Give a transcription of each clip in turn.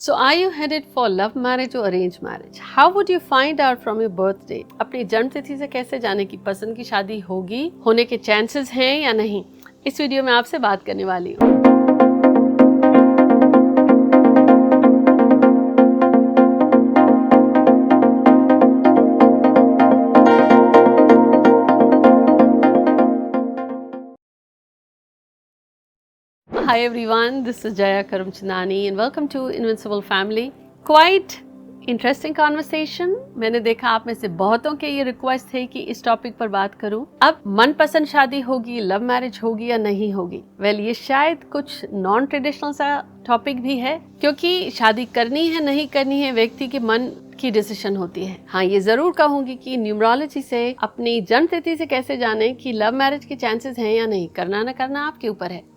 So are you headed for love marriage or arranged marriage? How would you find out from your birth date? अपनी जन्म तिथि से कैसे जाने की पसंद की शादी होगी, होने के चांसेस हैं या नहीं, इस वीडियो में आपसे बात करने वाली हूँ। Hi everyone, this is Jaya Karamchandani and welcome to Invincible Family. Quite interesting conversation. मैंने देखा आप में से बहुतों के ये रिक्वेस्ट थे कि इस टॉपिक पर बात करूं। अब मनपसंद शादी होगी, लव मैरिज होगी या नहीं होगी? वेल, ये शायद कुछ नॉन ट्रेडिशनल सा टॉपिक भी है, क्योंकि शादी करनी है नहीं करनी है व्यक्ति के मन की डिसीजन होती है। हाँ, ये जरूर कहूंगी कि न्यूमरोलॉजी से अपनी जन्म तिथि से कैसे जाने कि लव मैरिज के चांसेस हैं या नहीं, करना ना करना आपके ऊपर है।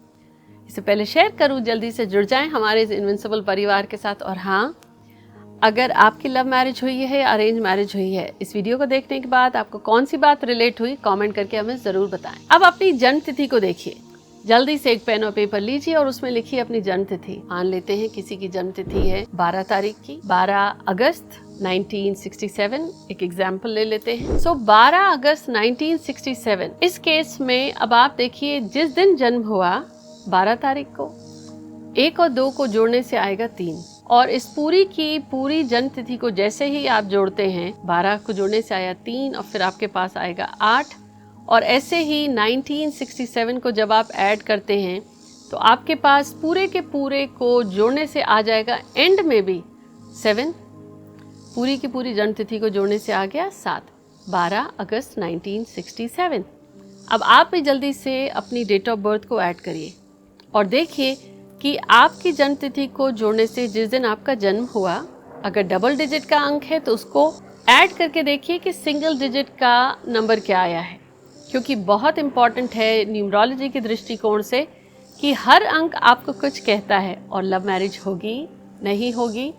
इससे पहले शेयर करूं, जल्दी से जुड़ जाएं हमारे इस इनविंसिबल परिवार के साथ। और हाँ, अगर आपकी लव मैरिज हुई है या अरेंज मैरिज हुई है, इस वीडियो को देखने के बाद आपको कौन सी बात रिलेट हुई, कमेंट करके हमें ज़रूर बताएं। अब अपनी जन्म तिथि को देखिए, जल्दी से एक पेन और पेपर लीजिए और उसमें लिखिए अपनी जन्म तिथि। मान लेते हैं किसी की जन्म तिथि है 12 तारीख की, 12 अगस्त 1967, एक एग्जाम्पल ले लेते हैं। 12 अगस्त 1967, इस केस में अब आप देखिए जिस दिन जन्म हुआ 12 तारीख को, 1 और 2 को जोड़ने से आएगा 3, और इस पूरी की पूरी जन्म तिथि को जैसे ही आप जोड़ते हैं, 12 को जोड़ने से आया 3 और फिर आपके पास आएगा 8, और ऐसे ही 1967 को जब आप ऐड करते हैं तो आपके पास पूरे के पूरे को जोड़ने से आ जाएगा एंड में भी 7, पूरी की पूरी जन्म तिथि को जोड़ने से आ गया 7, 12 अगस्त 1967। अब आप भी जल्दी से अपनी डेट ऑफ बर्थ को ऐड करिए और देखिए कि आपकी जन्म तिथि को जोड़ने से जिस दिन आपका जन्म हुआ, अगर डबल डिजिट का अंक है तो उसको ऐड करके देखिए कि सिंगल डिजिट का नंबर क्या आया है, क्योंकि बहुत इम्पॉर्टेंट है न्यूमरोलॉजी के दृष्टिकोण से कि हर अंक आपको कुछ कहता है। और लव मैरिज होगी नहीं होगी,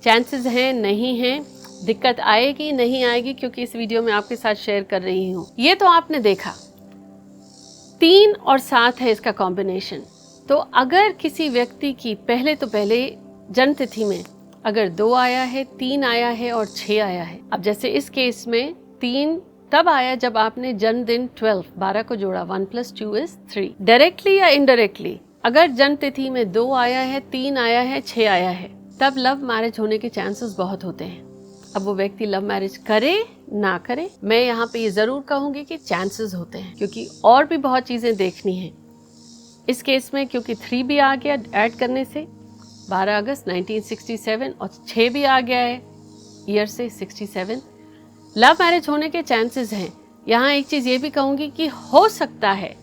चांसेस हैं नहीं हैं, दिक्कत आएगी नहीं आएगी, क्योंकि इस वीडियो में आपके साथ शेयर कर रही हूँ। ये तो आपने देखा 3 और 7 है इसका कॉम्बिनेशन। तो अगर किसी व्यक्ति की पहले जन्म तिथि में अगर 2 आया है, 3 आया है और 6 आया है, अब जैसे इस केस में 3 तब आया जब आपने जन्मदिन 12 को जोड़ा, 1 + 2 = 3। डायरेक्टली या इनडायरेक्टली अगर जन्म तिथि में 2 आया है, 3 आया है, 6 आया है, तब लव मैरिज होने के चांसेस बहुत होते हैं। अब वो व्यक्ति लव मैरिज करे ना करे, मैं यहाँ पे ये जरूर कहूंगी कि चांसेस होते हैं, क्योंकि और भी बहुत चीजें देखनी है इस केस में। क्योंकि 3 भी आ गया ऐड करने से 12 अगस्त 1967 और 6 भी आ गया है ईयर से 67, लव मैरिज होने के चांसेस हैं। यहाँ एक चीज़ ये भी कहूँगी कि हो सकता है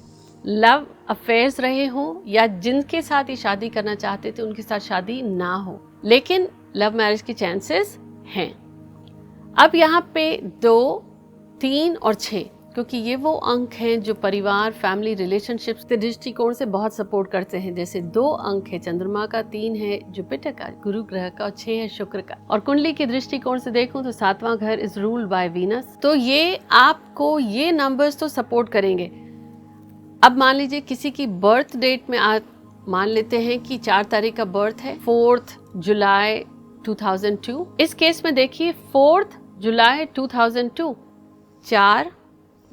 लव अफेयर्स रहे हों या जिनके साथ ये शादी करना चाहते थे उनके साथ शादी ना हो, लेकिन लव मैरिज के चांसेस हैं। अब यहाँ पे 2, 3 और 6, क्योंकि ये वो अंक हैं जो परिवार, फैमिली, रिलेशनशिप्स के दृष्टिकोण से बहुत सपोर्ट करते हैं। जैसे 2 अंक है चंद्रमा का, 3 है जुपिटर का, गुरु ग्रह का, और 6 है शुक्र का। और कुंडली के दृष्टिकोण से देखूं तो 7वां घर इज रूल्ड बाय वीनस। तो ये आपको ये नंबर्स तो सपोर्ट करेंगे। अब मान लीजिए किसी की बर्थ डेट में मान लेते हैं कि 4 तारीख का बर्थ है, 4 जुलाई 2002। इस केस में देखिए 4 जुलाई 2002, 4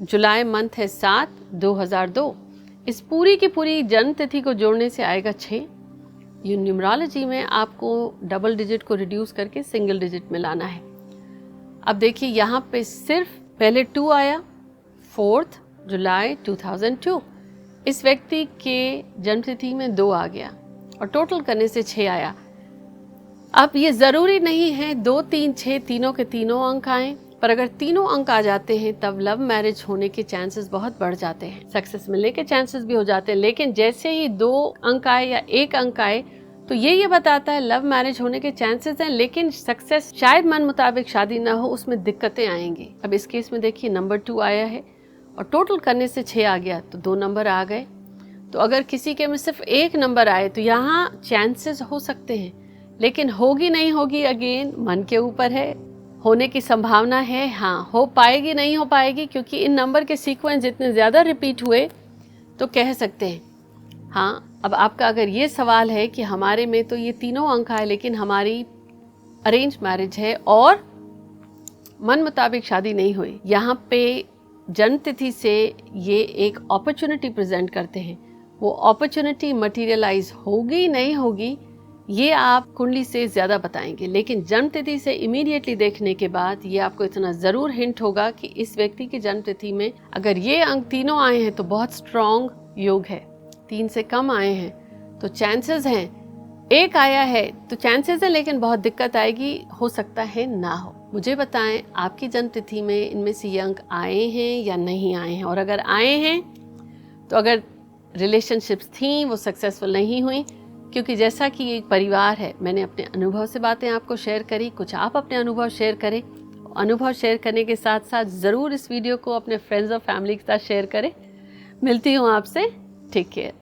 जुलाई मंथ है 7, 2002। इस पूरी की पूरी जन्म तिथि को जोड़ने से आएगा 6। ये न्यूमरोलॉजी में आपको डबल डिजिट को रिड्यूस करके सिंगल डिजिट में लाना है। अब देखिए यहाँ पे सिर्फ पहले 2 आया, 4 जुलाई 2002। इस व्यक्ति के जन्म तिथि में 2 आ गया और टोटल करने से 6 आया। अब ये ज़रूरी नहीं है 2, 3, 6 तीनों के तीनों अंक आए, पर अगर तीनों अंक आ जाते हैं तब लव मैरिज होने के चांसेस बहुत बढ़ जाते हैं, सक्सेस मिलने के चांसेस भी हो जाते हैं। लेकिन जैसे ही 2 अंक आए या 1 अंक आए तो ये बताता है लव मैरिज होने के चांसेस हैं, लेकिन सक्सेस शायद मन मुताबिक शादी ना हो, उसमें दिक्कतें आएंगी। अब इस केस में देखिए नंबर 2 आया है और टोटल करने से 6 आ गया, तो 2 नंबर आ गए। तो अगर किसी के में सिर्फ 1 नंबर आए तो यहाँ चांसेस हो सकते हैं, लेकिन होगी नहीं होगी अगेन मन के ऊपर है। होने की संभावना है, हाँ, हो पाएगी नहीं हो पाएगी, क्योंकि इन नंबर के सीक्वेंस जितने ज़्यादा रिपीट हुए तो कह सकते हैं। हाँ, अब आपका अगर ये सवाल है कि हमारे में तो ये तीनों अंक आए लेकिन हमारी अरेंज मैरिज है और मन मुताबिक शादी नहीं हुई, यहाँ पे जन्म तिथि से ये एक अपॉर्चुनिटी प्रेजेंट करते हैं। वो अपॉर्चुनिटी मटेरियलाइज होगी नहीं होगी ये आप कुंडली से ज़्यादा बताएंगे, लेकिन जन्म तिथि से इमीडिएटली देखने के बाद ये आपको इतना ज़रूर हिंट होगा कि इस व्यक्ति की जन्म तिथि में अगर ये अंक तीनों आए हैं तो बहुत स्ट्रॉन्ग योग है। 3 से कम आए हैं तो चांसेस हैं, 1 आया है तो चांसेस है लेकिन बहुत दिक्कत आएगी, हो सकता है ना हो। मुझे बताएं आपकी जन्म तिथि में इनमें से ये अंक आए हैं या नहीं आए हैं, और अगर आए हैं तो अगर रिलेशनशिप्स थी वो सक्सेसफुल नहीं हुई, क्योंकि जैसा कि एक परिवार है, मैंने अपने अनुभव से बातें आपको शेयर करी, कुछ आप अपने अनुभव शेयर करें। अनुभव शेयर करने के साथ साथ ज़रूर इस वीडियो को अपने फ्रेंड्स और फैमिली के साथ शेयर करें। मिलती हूँ आपसे, टेक केयर।